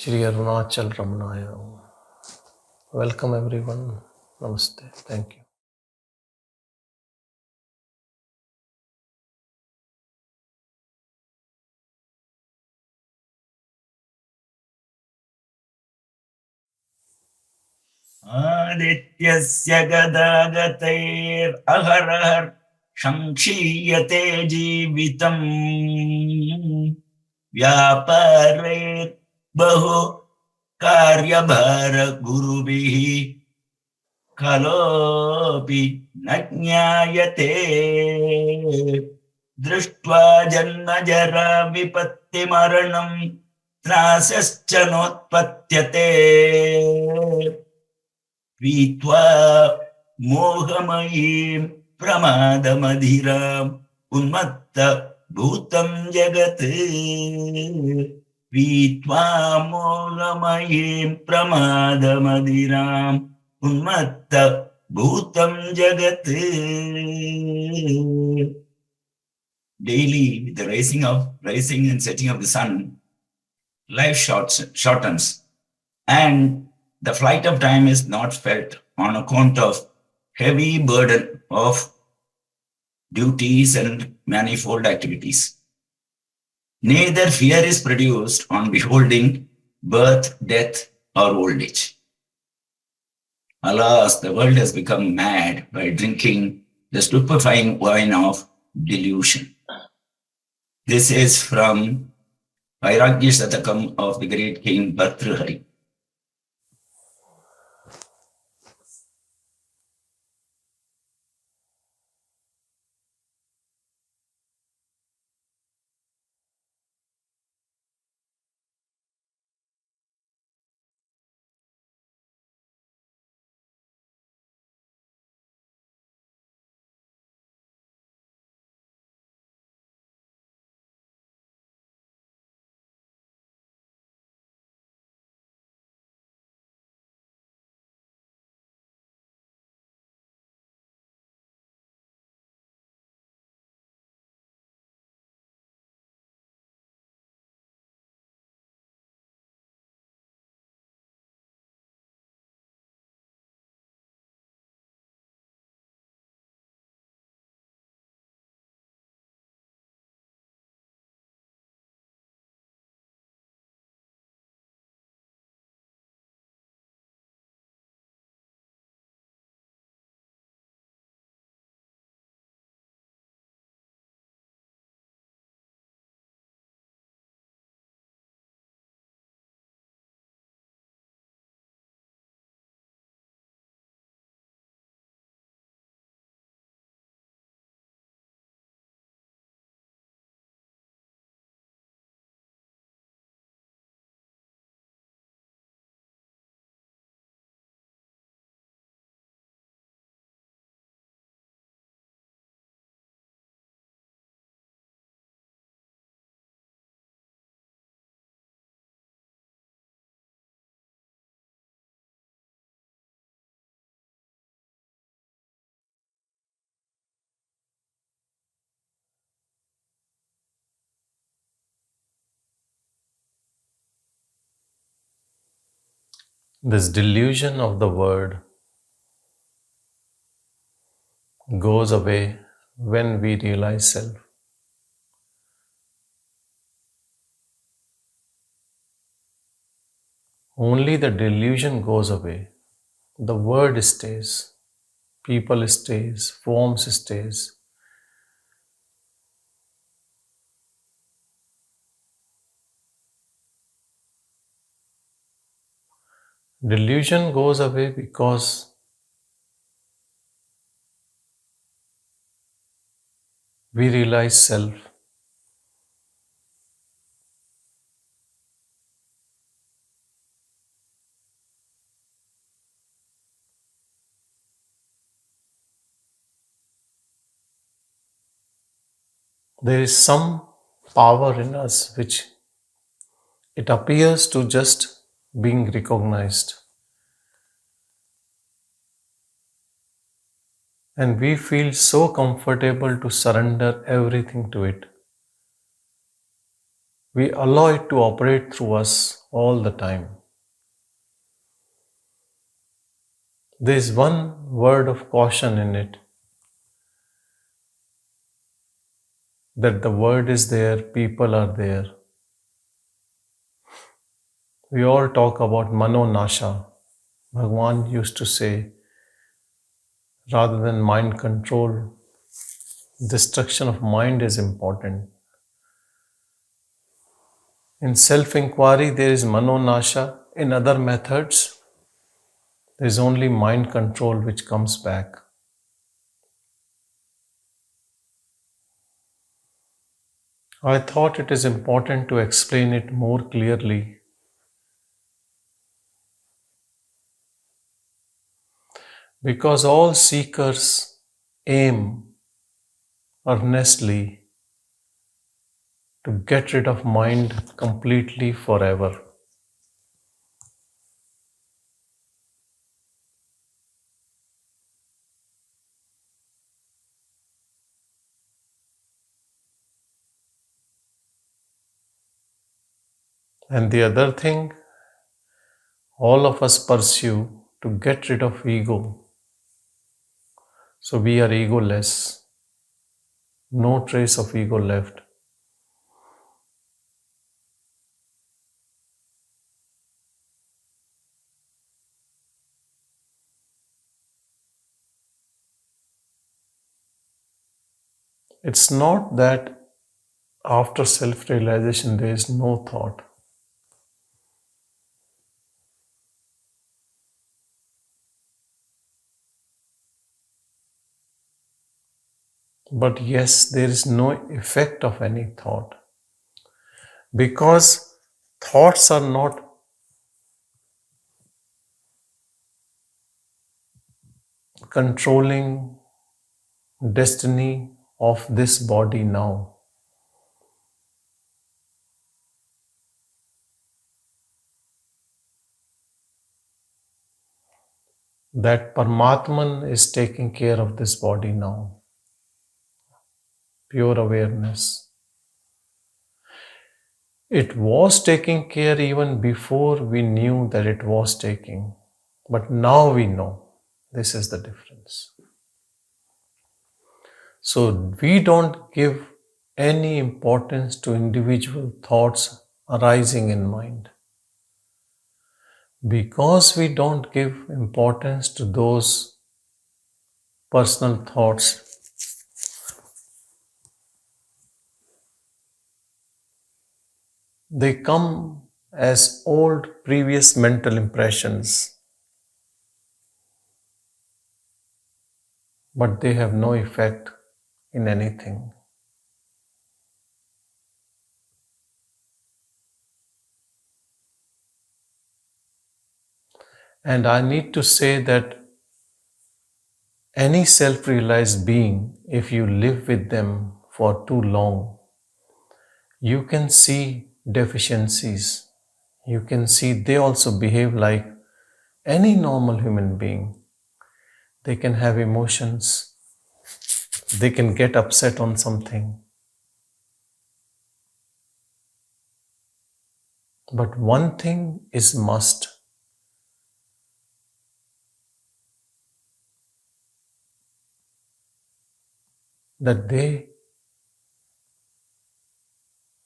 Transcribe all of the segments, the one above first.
Shri Arunachal Ramanaya. Welcome everyone. Namaste. Thank you. आदित्यस्य गदागतैर् अहरहर् संक्षीयते जीवितम् व्यापारैर् बहु कार्यभार गुरुभिः कलोऽपि न ज्ञायते दृष्ट्वा जन्म जरा विपत्तिमरणम् त्रासश्च नोत्पद्यते पीत्वा मोहमयीं प्रमादमधिराम् उन्मत्त भूतं जगत् पीत्वा मोहमयीं प्रमादमधिराम् उन्मत्त भूतं जगत्. Daily, with the rising and setting of the sun, life shortens, and the flight of time is not felt on account of heavy burden of duties and manifold activities. Neither fear is produced on beholding birth, death, or old age. Alas, the world has become mad by drinking the stupefying wine of delusion. This is from Vairagya Satakam of the great king Bhartrihari. This delusion of the word goes away when we realize self. Only the delusion goes away. The word stays. People stays. Forms stays. Delusion goes away because we realize self. There is some power in us which it appears to just being recognized. And we feel so comfortable to surrender everything to it. We allow it to operate through us all the time. There is one word of caution in it, that the word is there, people are there. We all talk about mano nasha. Bhagavan used to say, rather than mind control, destruction of mind is important. In self-inquiry, there is mano nasha. In other methods, there is only mind control which comes back. I thought it is important to explain it more clearly because all seekers aim earnestly to get rid of mind completely forever. And the other thing, all of us pursue to get rid of ego. So we are egoless, no trace of ego left. It's not that after self-realization there is no thought. But yes, there is no effect of any thought. Because thoughts are not controlling destiny of this body now. That Paramatman is taking care of this body now. Pure awareness. It was taking care even before we knew that it was taking. But now we know. This is the difference. So we don't give any importance to individual thoughts arising in mind. Because we don't give importance to those personal thoughts, they come as old previous mental impressions, but they have no effect in anything. And I need to say that any self-realized being, if you live with them for too long, you can see deficiencies. You can see they also behave like any normal human being. They can have emotions. They can get upset on something. But one thing is must. That they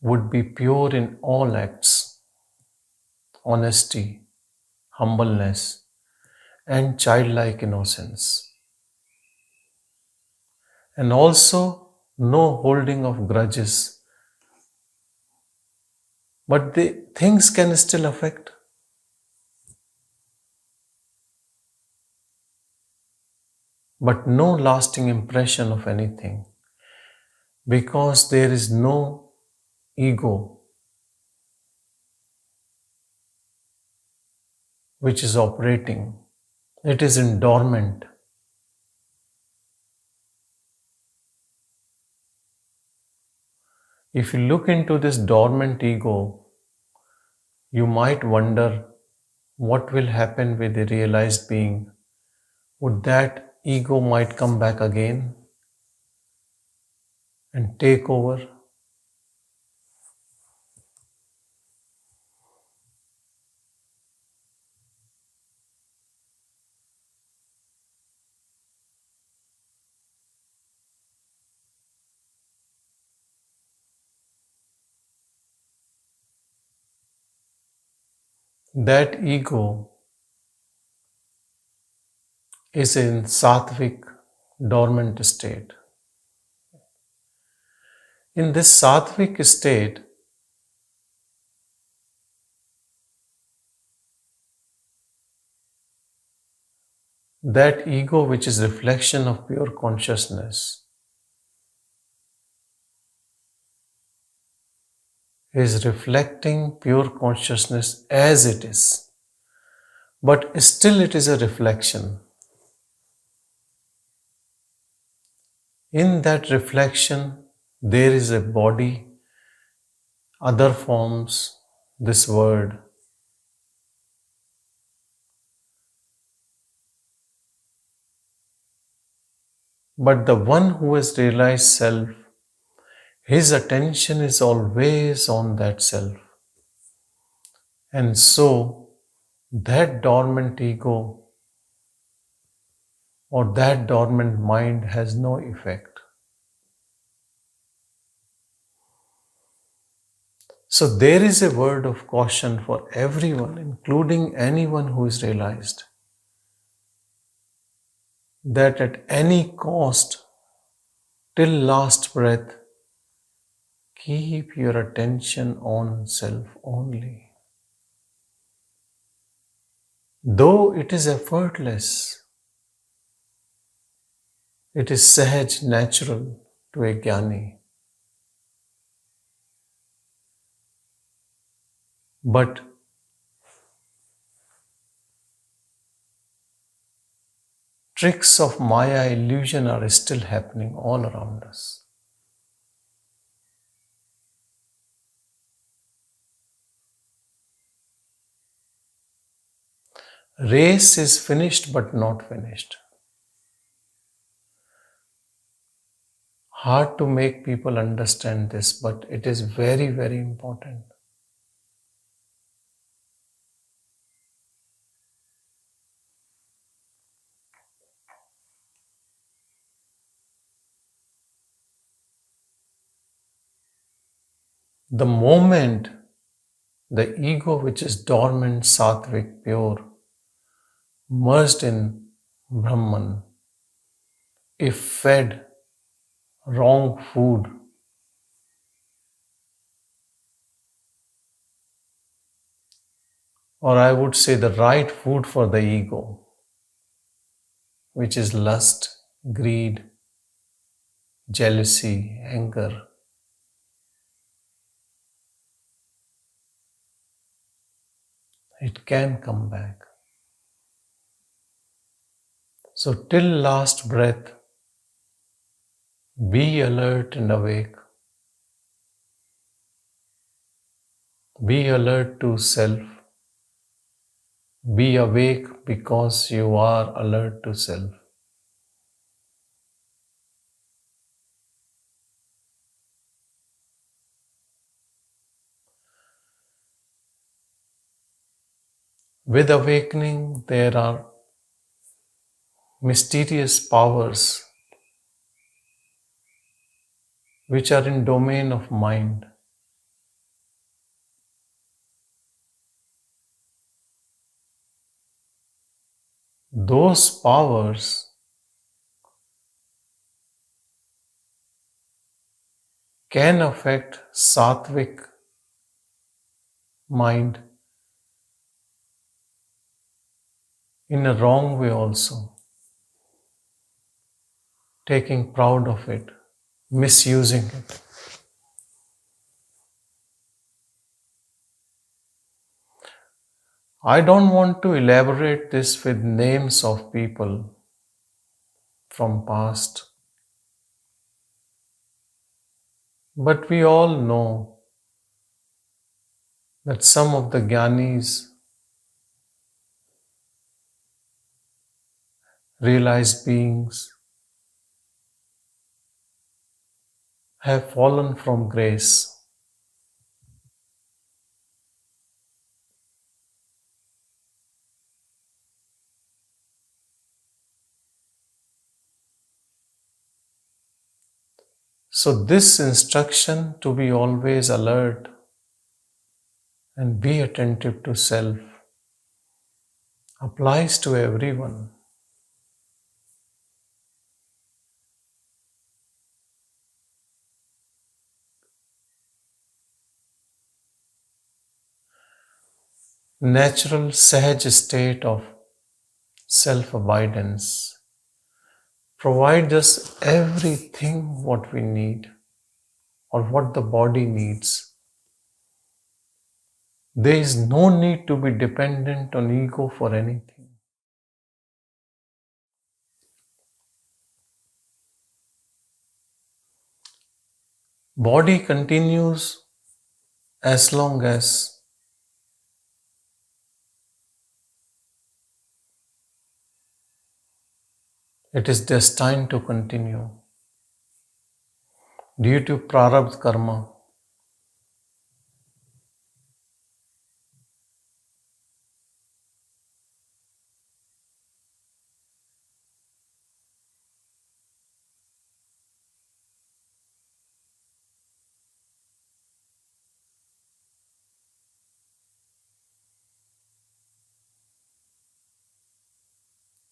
would be pure in all acts, honesty, humbleness, and childlike innocence. And also no holding of grudges. But things can still affect. But no lasting impression of anything. Because there is no ego which is operating. It is in dormant. If you look into this dormant ego, you might wonder what will happen with the realized being. Would that ego might come back again and take over? that ego is in sattvic dormant state. In this sattvic state, that ego, which is reflection of pure consciousness, is reflecting pure consciousness as it is. But still it is a reflection. In that reflection, there is a body, other forms, this word. But the one who has realized self, his attention is always on that self. And so, that dormant ego or that dormant mind has no effect. So there is a word of caution for everyone, including anyone who is realized, that at any cost, till last breath, keep your attention on self only. Though it is effortless, it is sahaj, natural to a jnani. But tricks of Maya illusion are still happening all around us. Race is finished but not finished. Hard to make people understand this, but it is very, very important. The moment the ego, which is dormant, sattvic, pure, merged in Brahman, if fed wrong food, or I would say the right food for the ego, which is lust, greed, jealousy, anger, it can come back. So till last breath, be alert and awake. Be alert to self. Be awake because you are alert to self. With awakening, there are mysterious powers which are in domain of mind. Those powers can affect sattvic mind in a wrong way also, taking proud of it, misusing it. I don't want to elaborate this with names of people from past, but we all know that some of the jnanis, realized beings, have fallen from grace. So this instruction to be always alert and be attentive to self applies to everyone. Natural, sahaj state of self-abidance provides us everything what we need or what the body needs. There is no need to be dependent on ego for anything. Body continues as long as it is destined to continue due to prarabdha karma.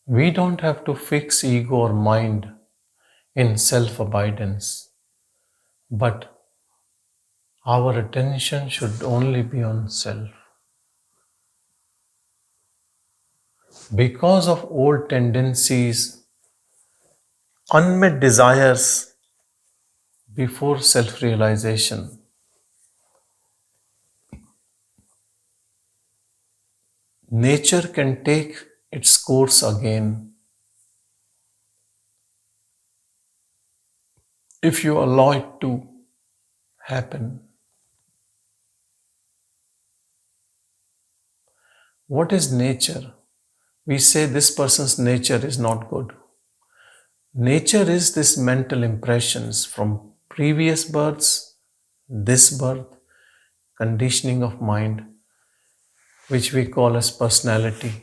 We don't have to fix ego or mind in self-abidance, but our attention should only be on self. Because of old tendencies, unmet desires before self-realization, nature can take its course again if you allow it to happen. What is nature? We say this person's nature is not good. Nature is this mental impressions from previous births, this birth, conditioning of mind, which we call as personality.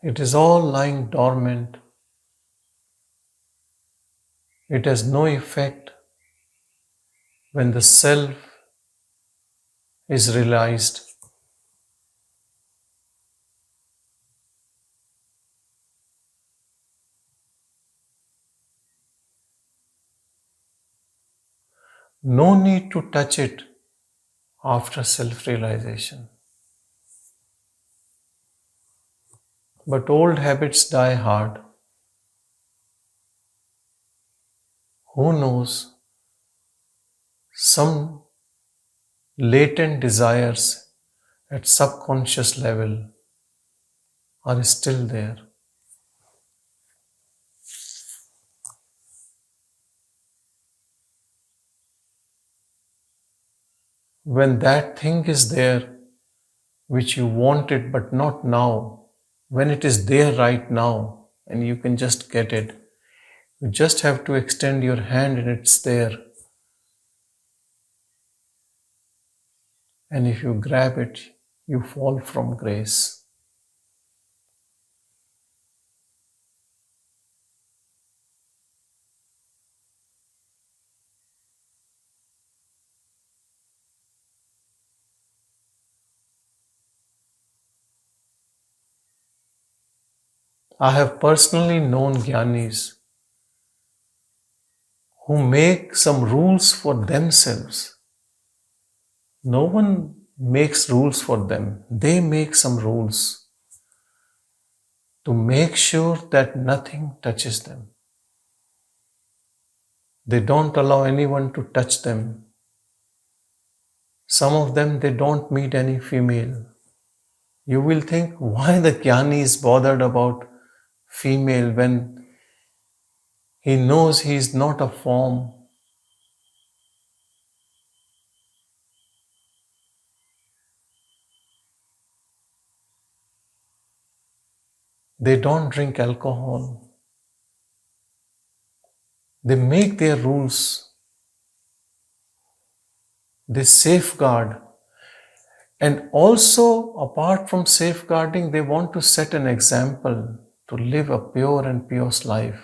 It is all lying dormant. It has no effect when the self is realized. No need to touch it after self-realization. But old habits die hard. Who knows? Some latent desires at subconscious level are still there. When that thing is there, which you wanted but not now, when it is there right now and you can just get it, you just have to extend your hand and it's there. And if you grab it, you fall from grace. I have personally known jnanis who make some rules for themselves. No one makes rules for them. They make some rules to make sure that nothing touches them. They don't allow anyone to touch them. Some of them, they don't meet any female. You will think, why the jnani is bothered about female when he knows he is not a form. They don't drink alcohol. They make their rules. They safeguard. And also, apart from safeguarding, they want to set an example to live a pure and pious life.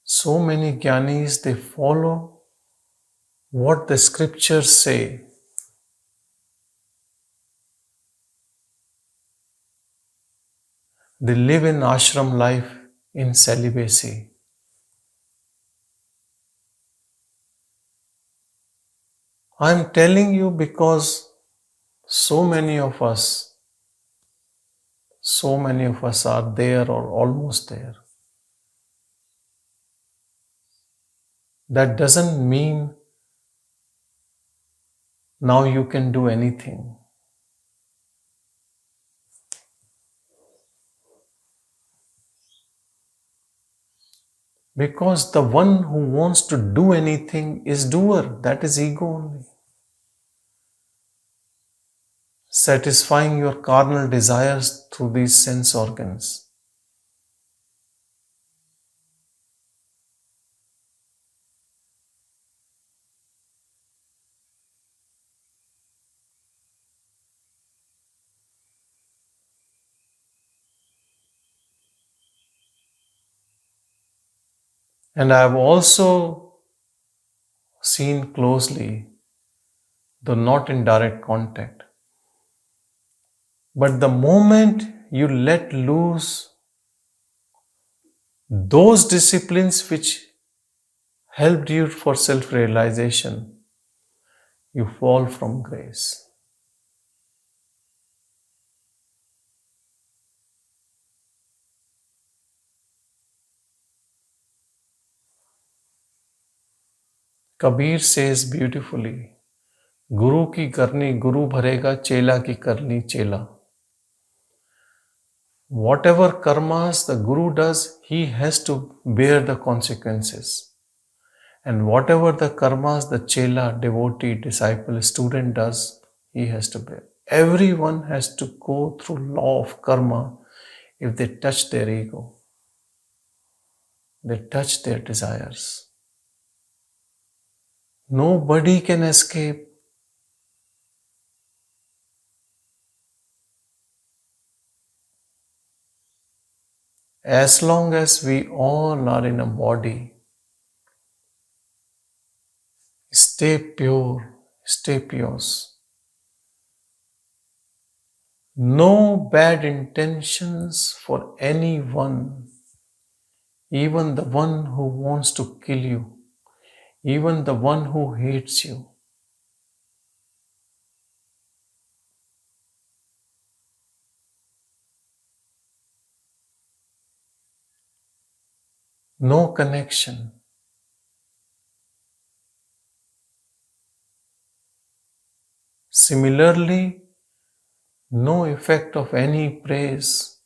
So many Gyanis, they follow what the scriptures say. They live in ashram life in celibacy. I am telling you because so many of us are there or almost there. That doesn't mean now you can do anything. Because the one who wants to do anything is doer, that is ego only. Satisfying your carnal desires through these sense organs. And I have also seen closely, though not in direct contact, but the moment you let loose those disciplines which helped you for self-realization, you fall from grace. Kabir says beautifully, Guru ki karni Guru bharega, chela ki karni chela. Whatever karmas the Guru does, he has to bear the consequences. And whatever the karmas the chela, devotee, disciple, student does, he has to bear. Everyone has to go through law of karma if they touch their ego. They touch their desires. Nobody can escape. As long as we all are in a body, stay pure, stay pious. No bad intentions for anyone, even the one who wants to kill you, even the one who hates you. No connection. Similarly, no effect of any praise.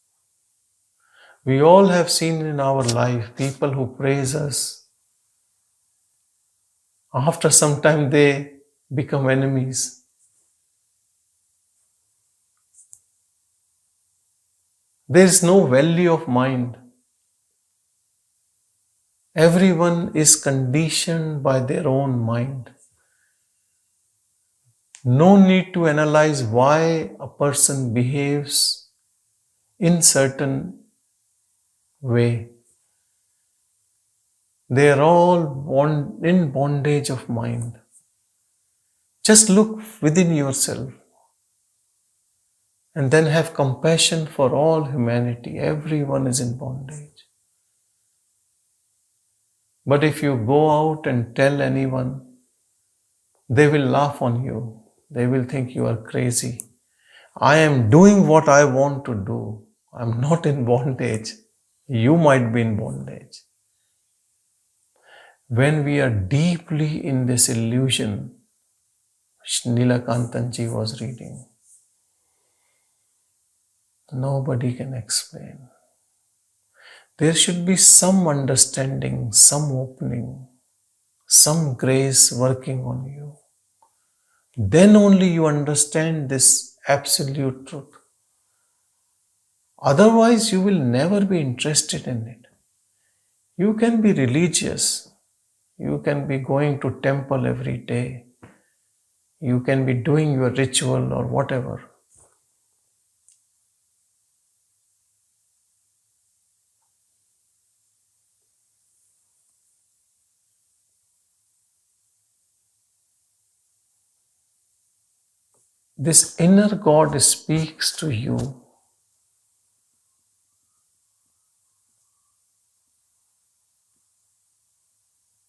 We all have seen in our life people who praise us. After some time, they become enemies. There is no value of mind. Everyone is conditioned by their own mind. No need to analyze why a person behaves in certain way. They are all in bondage of mind. Just look within yourself and then have compassion for all humanity. Everyone is in bondage. But if you go out and tell anyone, they will laugh on you. They will think you are crazy. I am doing what I want to do. I am not in bondage. You might be in bondage. When we are deeply in this illusion, Neelakantan ji was reading, nobody can explain. There should be some understanding, some opening, some grace working on you. Then only you understand this absolute truth. Otherwise, you will never be interested in it. You can be religious. You can be going to temple every day. You can be doing your ritual or whatever. This inner God speaks to you.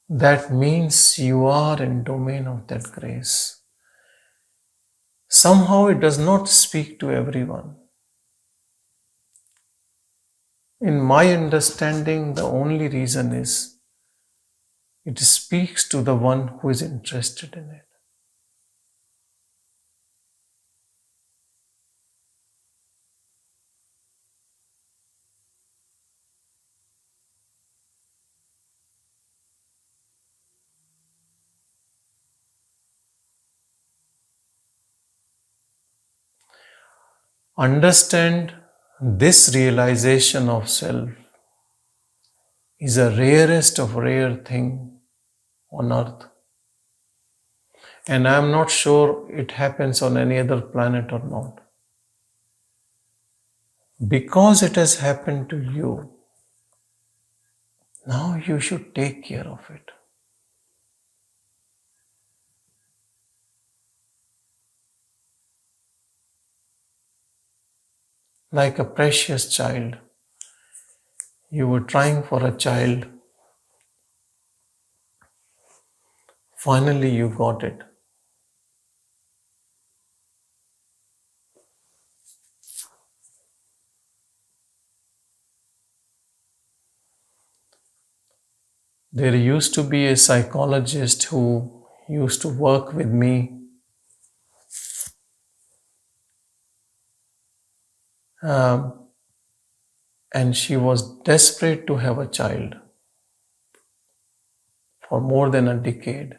That means you are in domain of that grace. Somehow it does not speak to everyone. In my understanding, the only reason is it speaks to the one who is interested in it. Understand this realization of self is a rarest of rare thing on earth. And I am not sure it happens on any other planet or not. Because it has happened to you, now you should take care of it. Like a precious child. You were trying for a child. Finally, you got it. There used to be a psychologist who used to work with me. And she was desperate to have a child for more than a decade.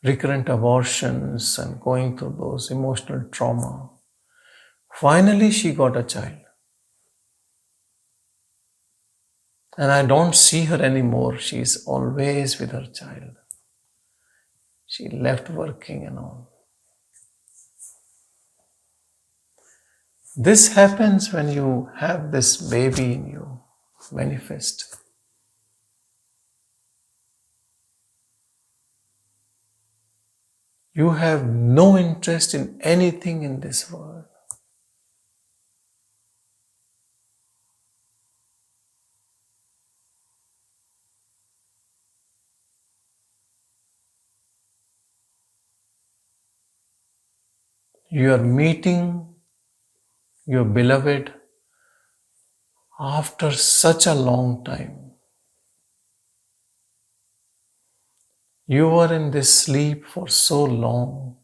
Recurrent abortions and going through those emotional trauma. Finally, she got a child. And I don't see her anymore. She's always with her child. She left working and all. This happens when you have this baby in you manifest. You have no interest in anything in this world. You are meeting your beloved after such a long time. You were in this sleep for so long,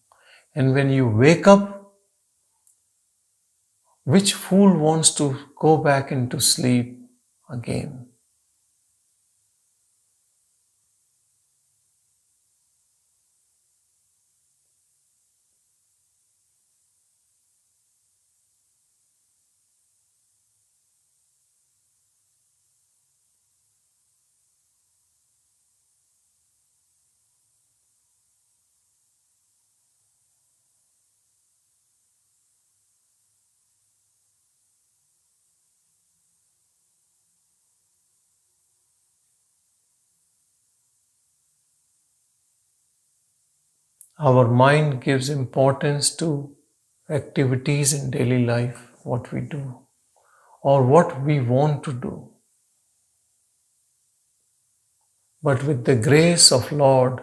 and when you wake up, which fool wants to go back into sleep again? Our mind gives importance to activities in daily life, what we do, or what we want to do. But with the grace of Lord,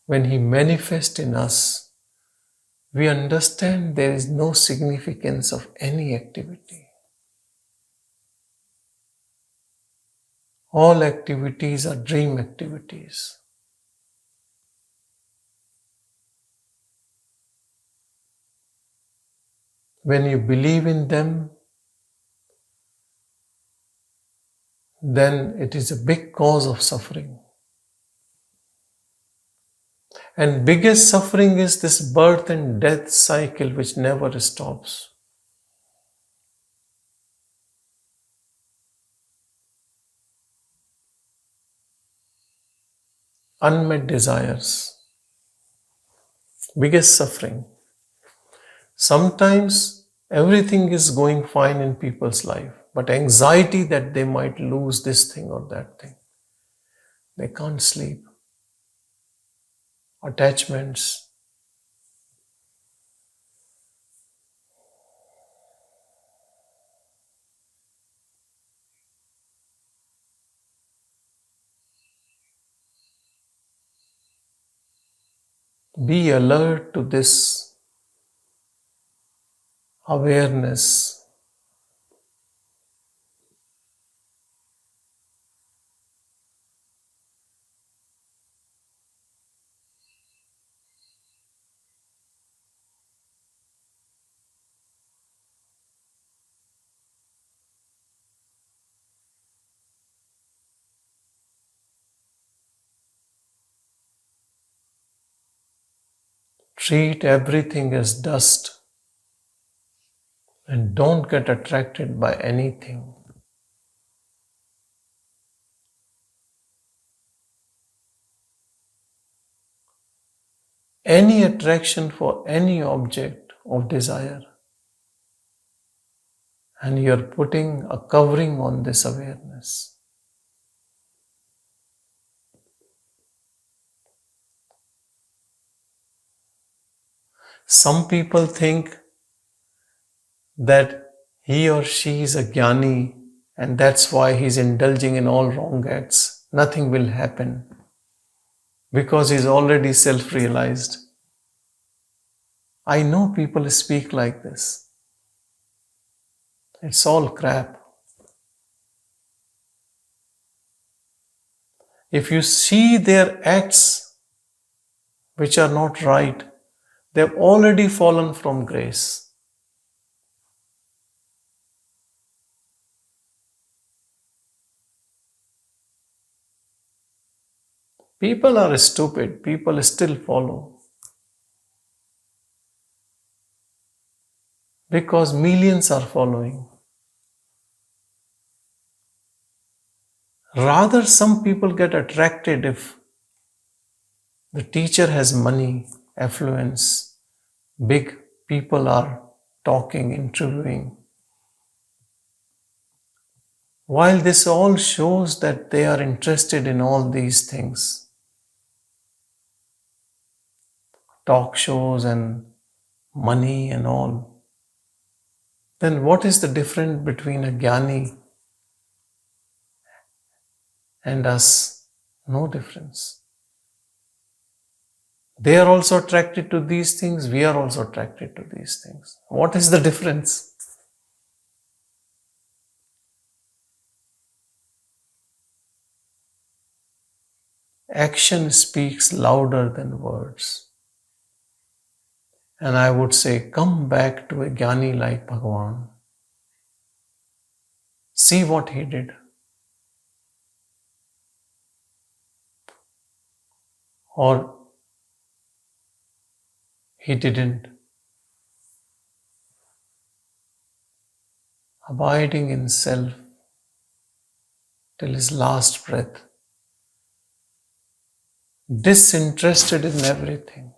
when He manifests in us, we understand there is no significance of any activity. All activities are dream activities. When you believe in them, then it is a big cause of suffering. And biggest suffering is this birth and death cycle which never stops. Unmet desires. biggest suffering. Sometimes everything is going fine in people's life, but anxiety that they might lose this thing or that thing. They can't sleep. Attachments. Be alert to this awareness. Treat everything as dust and don't get attracted by anything. Any attraction for any object of desire, and you're putting a covering on this awareness. Some people think that he or she is a jnani and that's why he's indulging in all wrong acts. Nothing will happen because he's already self-realized. I know people speak like this. It's all crap. If you see their acts which are not right, they've already fallen from grace. People are stupid. People still follow. Because millions are following. Rather, some people get attracted if the teacher has money, affluence, big people are talking, interviewing. While this all shows that they are interested in all these things, talk shows and money and all, then what is the difference between a jnani and us? No difference. They are also attracted to these things, we are also attracted to these things. What is the difference? Action speaks louder than words. And I would say, come back to a jnani like Bhagavan. See what he did. Or he didn't. Abiding in self till his last breath. Disinterested in everything.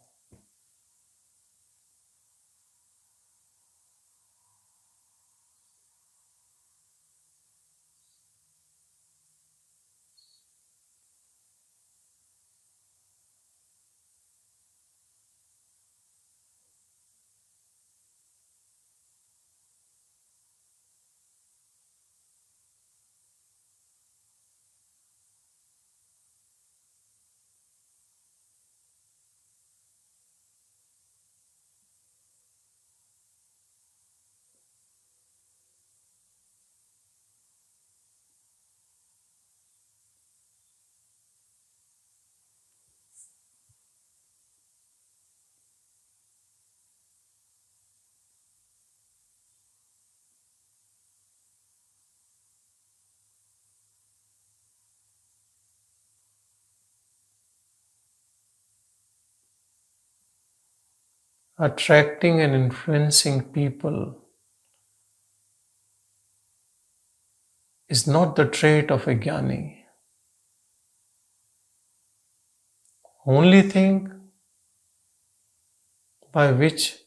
Attracting and influencing people is not the trait of a jnani. Only thing by which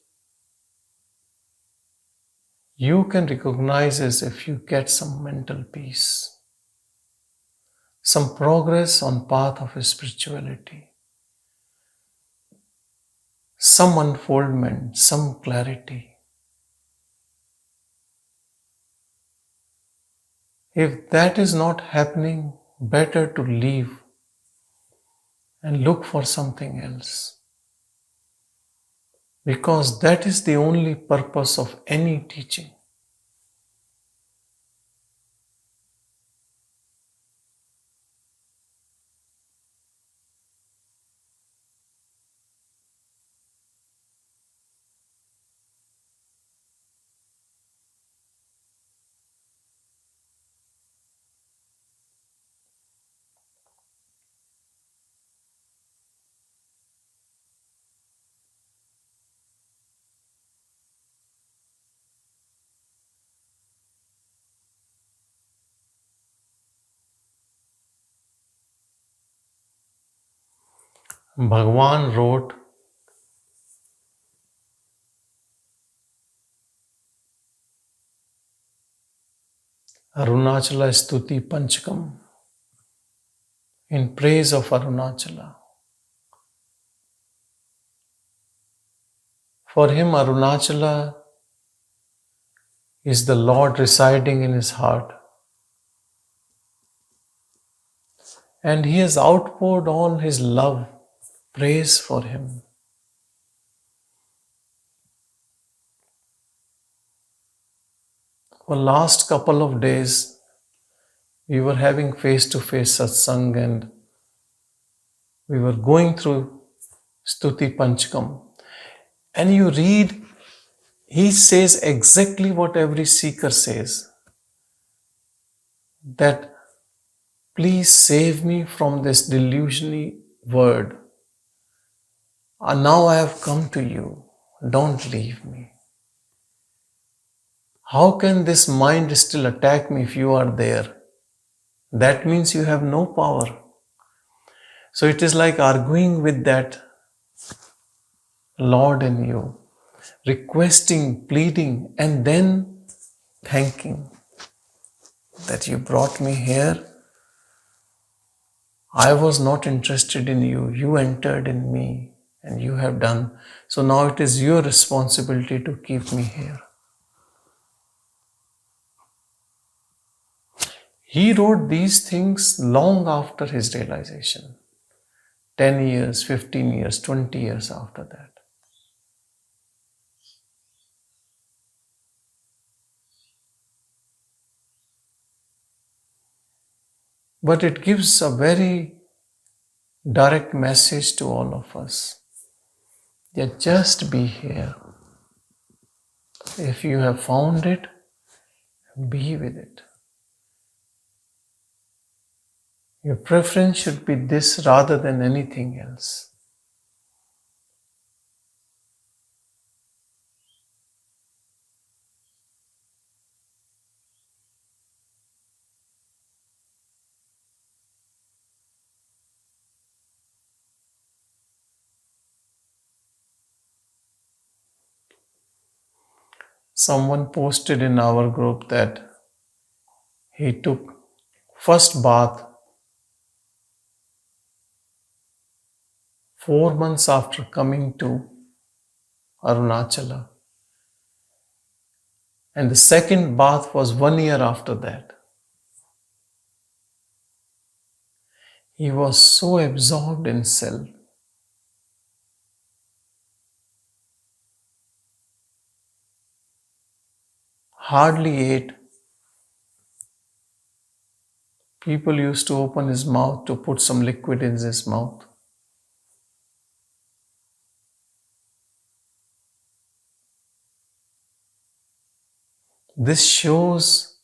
you can recognize as if you get some mental peace, some progress on path of spirituality, some unfoldment, some clarity. If that is not happening, better to leave and look for something else. Because that is the only purpose of any teaching. Bhagavan wrote Arunachala Stuti Panchakam in praise of Arunachala. For him, Arunachala is the Lord residing in his heart. And he has outpoured all his love, praise for him. For last couple of days, we were having face-to-face satsang and we were going through Stuti Panchakam. And you read, he says exactly what every seeker says. That please save me from this delusionary word. And now I have come to you. Don't leave me. How can this mind still attack me if you are there? That means you have no power. So it is like arguing with that Lord in you, requesting, pleading, and then thanking that you brought me here. I was not interested in you. You entered in me and you have done. So now it is your responsibility to keep me here. He wrote these things long after his realization. 10 years, 15 years, 20 years after that. But it gives a very direct message to all of us. That just be here. If you have found it, be with it. Your preference should be this rather than anything else. Someone posted in our group that he took first bath 4 months after coming to Arunachala. And the second bath was 1 year after that. He was so absorbed in self. Hardly ate. People used to open his mouth to put some liquid in his mouth. This shows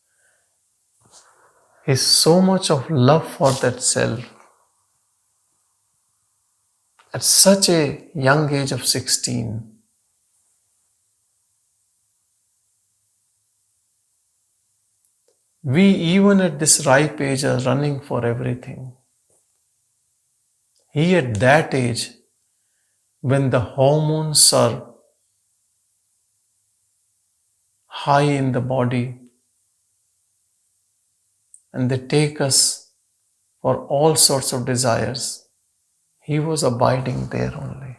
his so much of love for that self. At such a young age of 16, we even at this ripe age are running for everything. He at that age, when the hormones are high in the body, and they take us for all sorts of desires. He was abiding there only.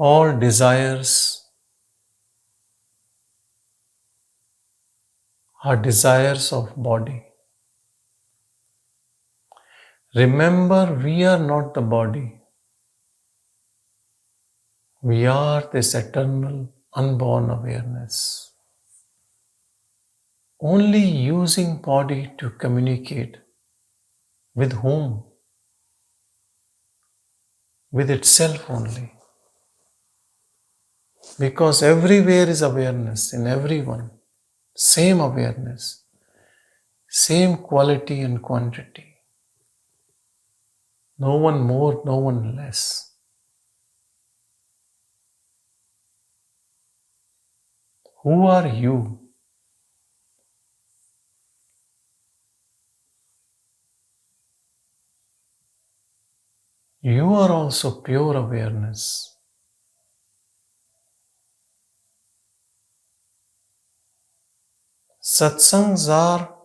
All desires are desires of body. Remember, we are not the body. We are this eternal, unborn awareness. Only using body to communicate. With whom? With itself only. Because everywhere is awareness, in everyone. Same awareness. Same quality and quantity. No one more, no one less. Who are you? You are also pure awareness. Satsangs are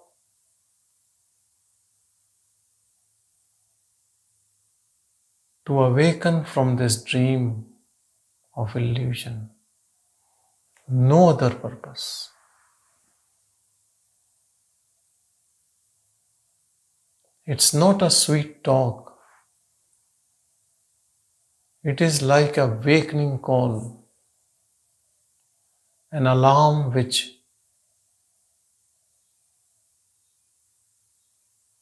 to awaken from this dream of illusion. No other purpose. It's not a sweet talk. It is like a wakening call, an alarm which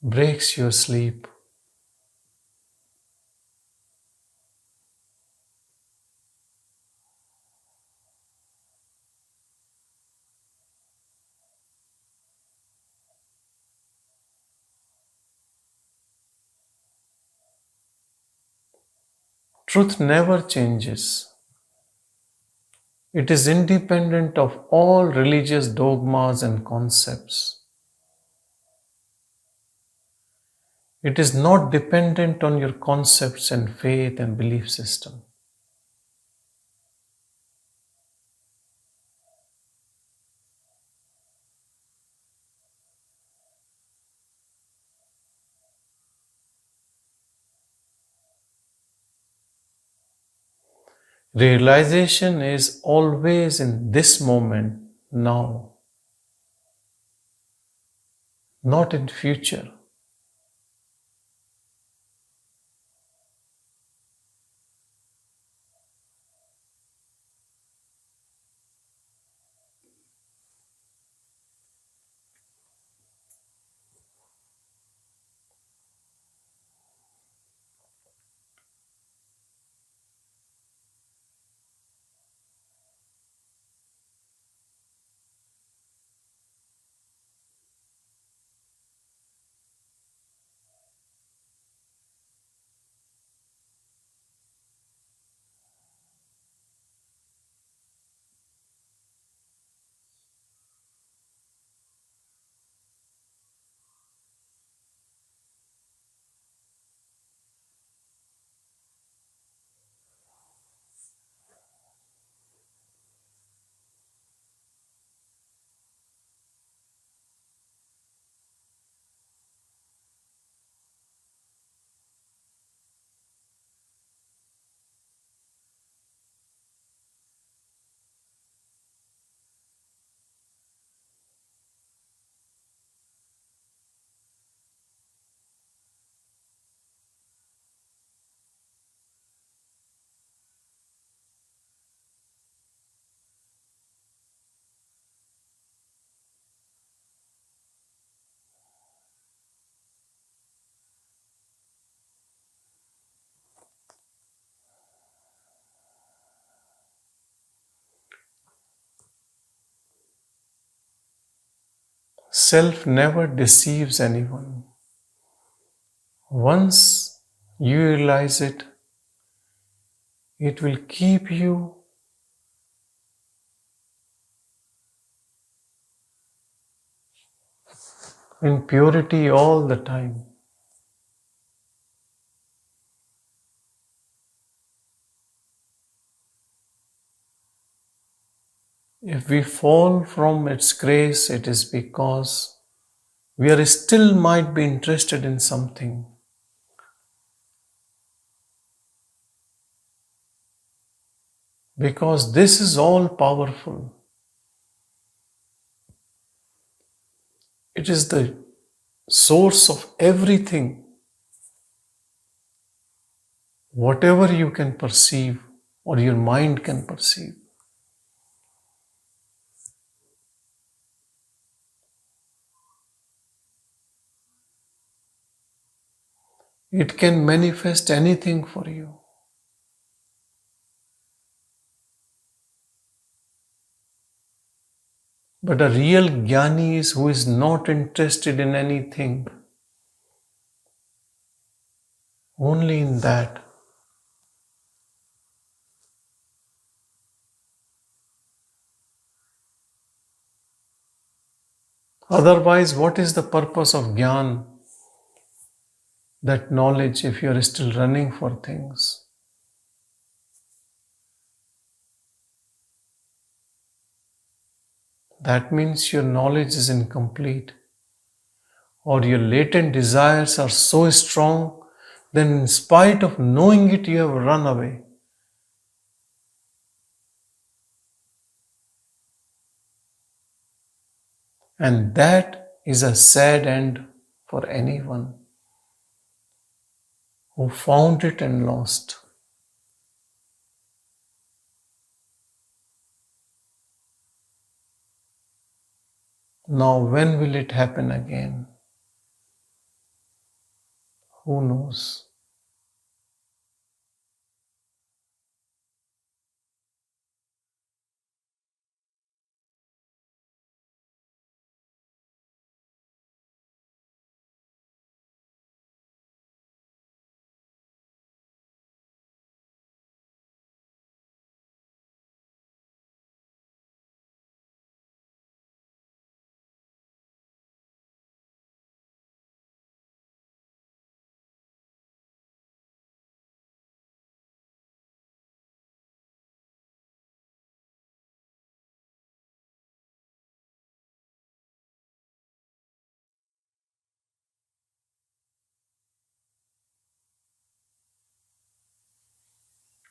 breaks your sleep. Truth never changes. It is independent of all religious dogmas and concepts. It is not dependent on your concepts and faith and belief system. Realization is always in this moment, now, not in future. Self never deceives anyone. Once you realize it, it will keep you in purity all the time. If we fall from its grace, it is because we are still might be interested in something. Because this is all powerful. It is the source of everything. Whatever you can perceive or your mind can perceive. It can manifest anything for you. But a real jnani is who is not interested in anything, only in that. Otherwise, what is the purpose of jnana, that knowledge, if you are still running for things? That means your knowledge is incomplete, or your latent desires are so strong, then in spite of knowing it, you have run away. And that is a sad end for anyone who found it and lost. Now, when will it happen again? Who knows?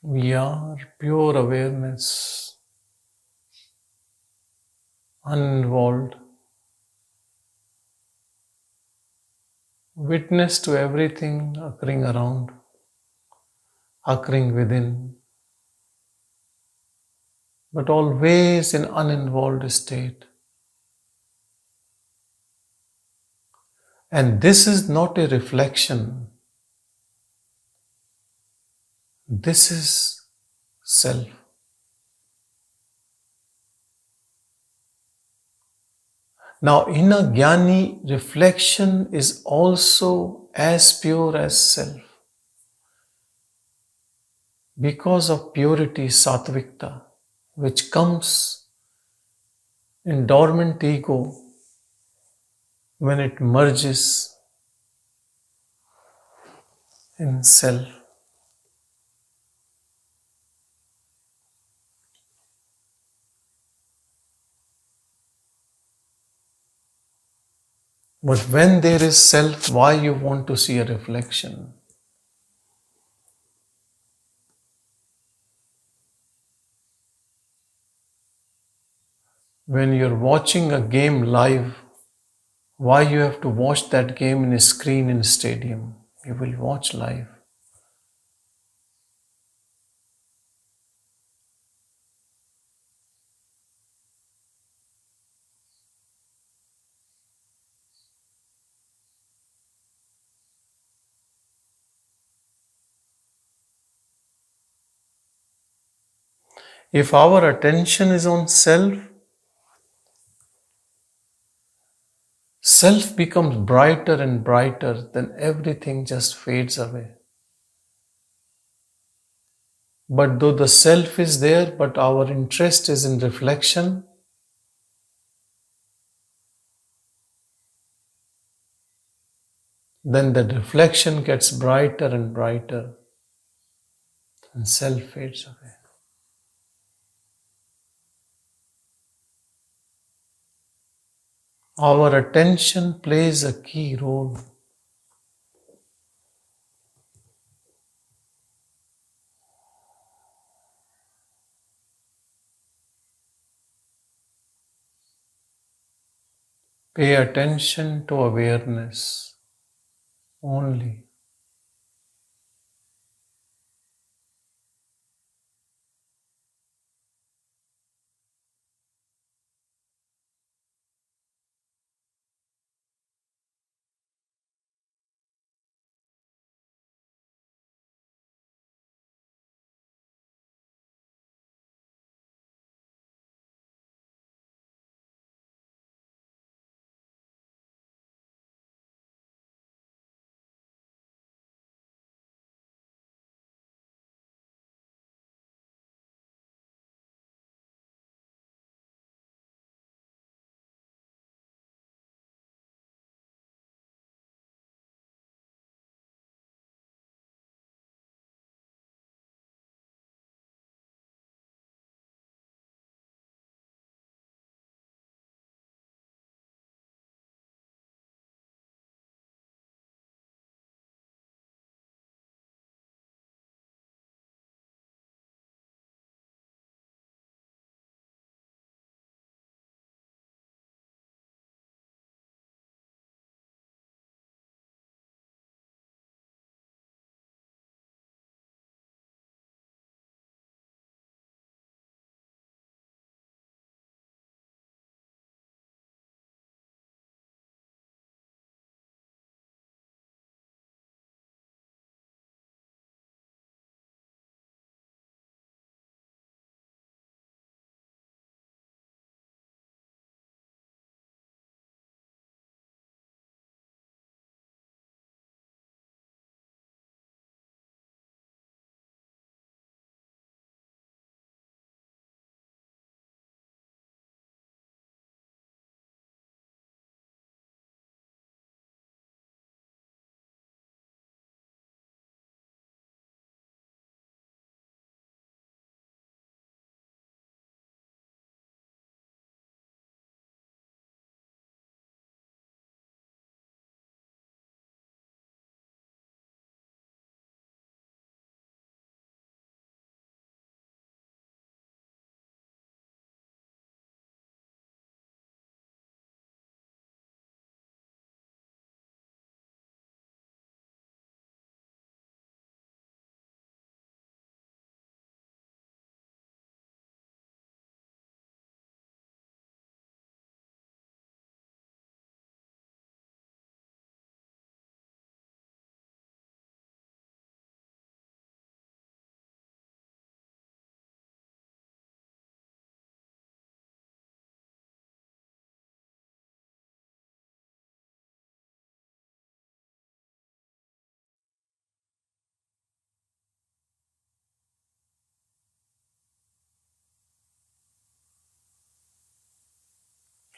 We are pure awareness, uninvolved, witness to everything occurring around, occurring within, but always in uninvolved state. And this is not a reflection. This is self. Now, in a jnani, reflection is also as pure as self. Because of purity, sattvikta, which comes in dormant ego when it merges in self. But when there is self, why you want to see a reflection? When you're watching a game live, why you have to watch that game in a screen in a stadium? You will watch live. If our attention is on self, self becomes brighter and brighter, then everything just fades away. But though the self is there, but our interest is in reflection, then the reflection gets brighter and brighter and self fades away. Our attention plays a key role. Pay attention to awareness only.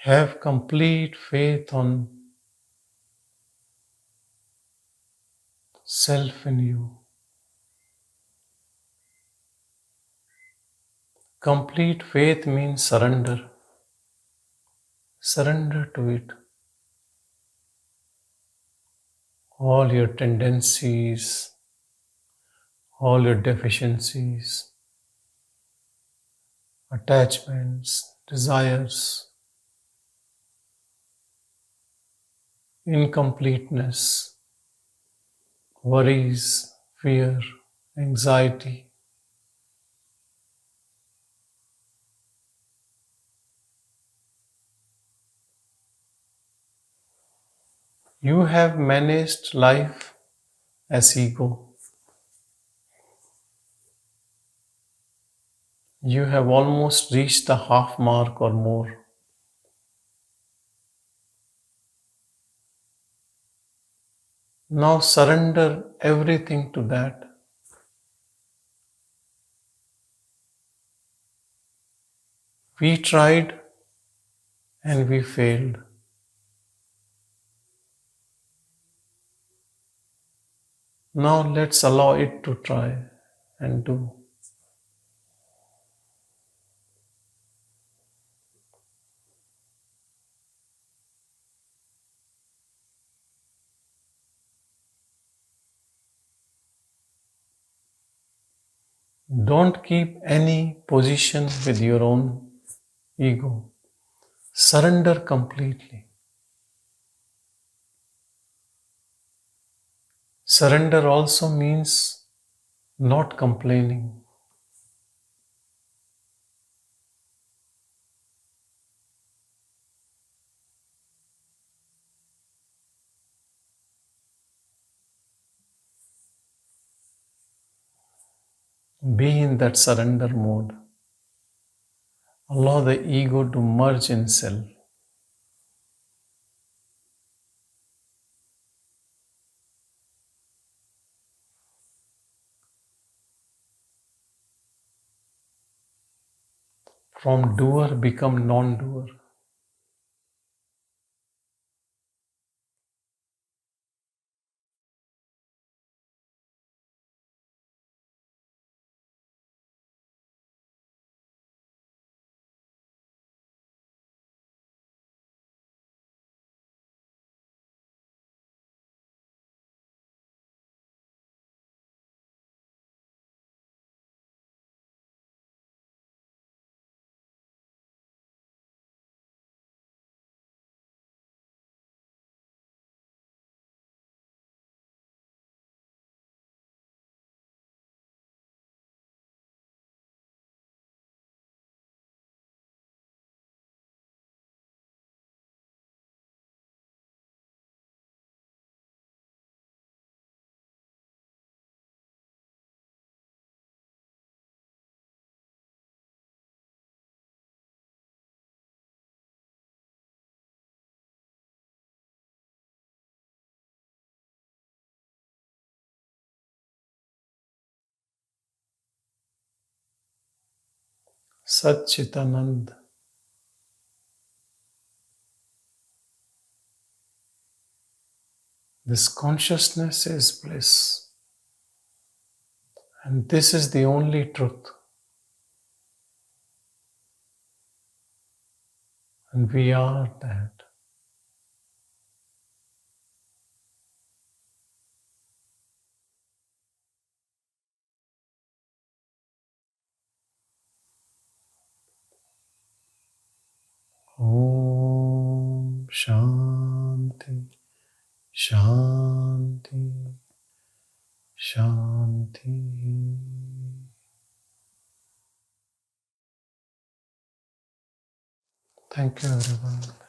Have complete faith on self in you. Complete faith means surrender. Surrender to it. All your tendencies, all your deficiencies, attachments, desires, incompleteness, worries, fear, anxiety. You have managed life as ego. You have almost reached the half mark or more. Now surrender everything to that. We tried and we failed. Now let's allow it to try and do. Don't keep any position with your own ego. Surrender completely. Surrender also means not complaining. Be in that surrender mode. Allow the ego to merge in self. From doer become non-doer. Satchitanand. This consciousness is bliss. And this is the only truth. And we are that. Om Shanti, Shanti, Shanti. Thank you, everyone.